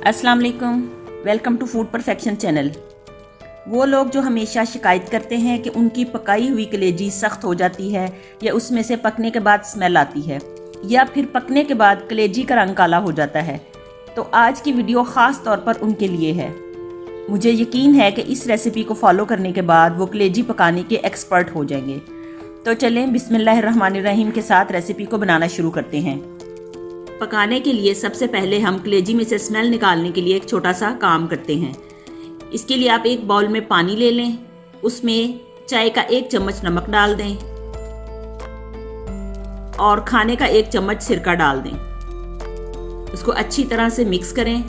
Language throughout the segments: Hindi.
अस्सलाम वालेकुम, welcome to Food Perfection channel. वो लोग जो हमेशा शिकायत करते हैं कि उनकी पकाई हुई कलेजी सख्त हो जाती है या उसमें से पकने के बाद स्मेल आती है या फिर पकने के बाद कलेजी का रंग काला हो जाता है, तो आज की वीडियो ख़ास तौर पर उनके लिए है। मुझे यकीन है कि इस रेसिपी को फॉलो करने के बाद वो कलेजी पकाने के एक्सपर्ट हो जाएंगे। तो चलें बिस्मिल्लाहिर्रहमानिर्रहीम के साथ रेसिपी को बनाना शुरू करते हैं। पकाने के लिए सबसे पहले हम कलेजी में से स्मेल निकालने के लिए एक छोटा सा काम करते हैं। इसके लिए आप एक बाउल में पानी ले लें, उसमें चाय का 1 चम्मच नमक डाल दें और खाने का 1 चम्मच सिरका डाल दें। उसको अच्छी तरह से मिक्स करें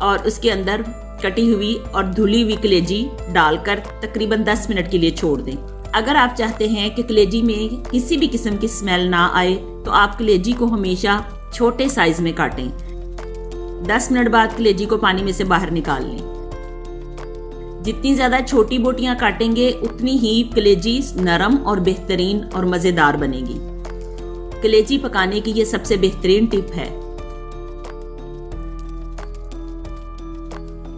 और उसके अंदर कटी हुई और धुली हुई कलेजी डालकर तकरीबन 10 मिनट के लिए छोड़ दें। अगर आप चाहते हैं कि कलेजी में किसी भी किस्म की स्मेल ना आए तो आप कलेजी को हमेशा छोटे साइज में काटें। 10 मिनट बाद कलेजी को पानी में से बाहर निकाल लें। जितनी ज्यादा छोटी बोटियां काटेंगे उतनी ही कलेजी नरम और बेहतरीन और मजेदार बनेगी। कलेजी पकाने की ये सबसे बेहतरीन टिप है।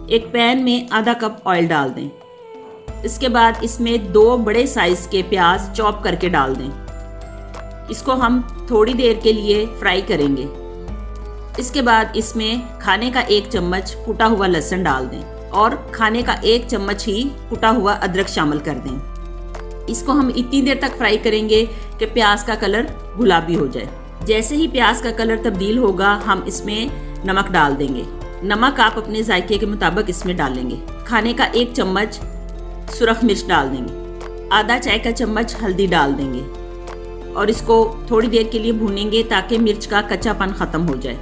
एक पैन में आधा कप ऑयल डाल दें। इसके बाद इसमें 2 बड़े साइज के प्याज चॉप करके डाल दें। इसको हम थोड़ी देर के लिए फ्राई करेंगे। इसके बाद इसमें खाने का 1 चम्मच कुटा हुआ लहसुन डाल दें और खाने का 1 चम्मच ही कुटा हुआ अदरक शामिल कर दें। इसको हम इतनी देर तक फ्राई करेंगे कि प्याज का कलर गुलाबी हो जाए। जैसे ही प्याज का कलर तब्दील होगा हम इसमें नमक डाल देंगे। नमक आप अपने जायके के मुताबिक इसमें डालेंगे। खाने का 1 चम्मच सुरख मिर्च डाल देंगे। आधा चाय का चम्मच हल्दी डाल देंगे और इसको थोड़ी देर के लिए भूनेंगे ताकि मिर्च का कच्चापन खत्म हो जाए।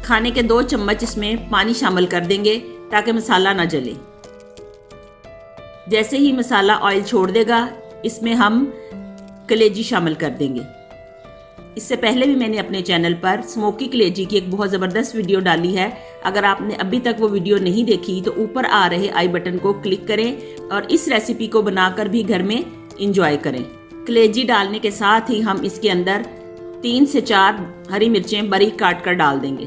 खाने के 2 चम्मच इसमें पानी शामिल कर देंगे ताकि मसाला ना जले। जैसे ही मसाला ऑयल छोड़ देगा इसमें हम कलेजी शामिल कर देंगे। इससे पहले भी मैंने अपने चैनल पर स्मोकी कलेजी की एक बहुत ज़बरदस्त वीडियो डाली है। अगर आपने अभी तक वो वीडियो नहीं देखी तो ऊपर आ रहे आई बटन को क्लिक करें और इस रेसिपी को बनाकर भी घर में इंजॉय करें। कलेजी डालने के साथ ही हम इसके अंदर 3 से 4 हरी मिर्चें बारीक काट कर डाल देंगे।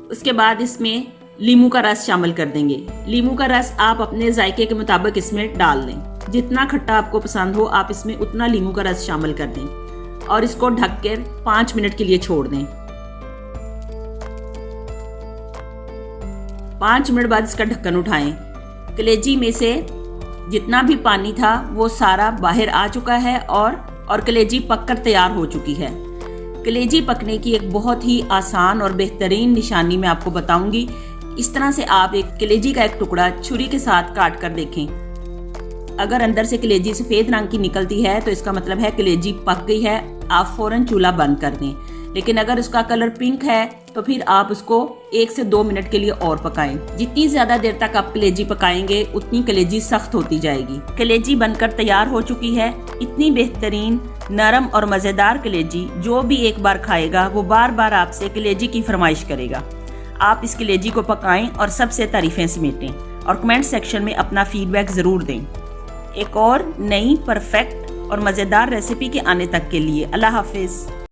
उसके बाद इसमें लीमू का रस शामिल कर देंगे। लीमू का रस आप अपने जायके के मुताबिक इसमें डाल दें। जितना खट्टा आपको पसंद हो आप इसमें उतना लीमू का रस शामिल कर दें और इसको ढककर 5 मिनट के लिए छोड़ दें। 5 मिनट बाद इसका ढक्कन उठाएं। कलेजी में से जितना भी पानी था वो सारा बाहर आ चुका है और कलेजी पककर तैयार हो चुकी है। कलेजी पकने की एक बहुत ही आसान और बेहतरीन निशानी मैं आपको बताऊंगी। इस तरह से आप एक कलेजी का एक टुकड़ा छुरी के साथ काट कर देखें। अगर अंदर से कलेजी सफेद रंग की निकलती है तो इसका मतलब है कलेजी पक गई है। आप फौरन चूल्हा बंद कर दें। लेकिन अगर उसका कलर पिंक है तो फिर आप उसको 1 से 2 मिनट के लिए और पकाएं। जितनी ज्यादा देर तक आप कलेजी पकाएंगे उतनी कलेजी सख्त होती जाएगी। कलेजी बनकर तैयार हो चुकी है। इतनी बेहतरीन नरम और मजेदार कलेजी जो भी एक बार खाएगा वो बार बार आपसे कलेजी की फरमाइश करेगा। आप इस कलेजी को पकाएं और सबसे तारीफें समेटें और कमेंट सेक्शन में अपना फीडबैक जरूर दें। एक और नई परफेक्ट और मजेदार रेसिपी के आने तक के लिए अल्लाह हाफिज।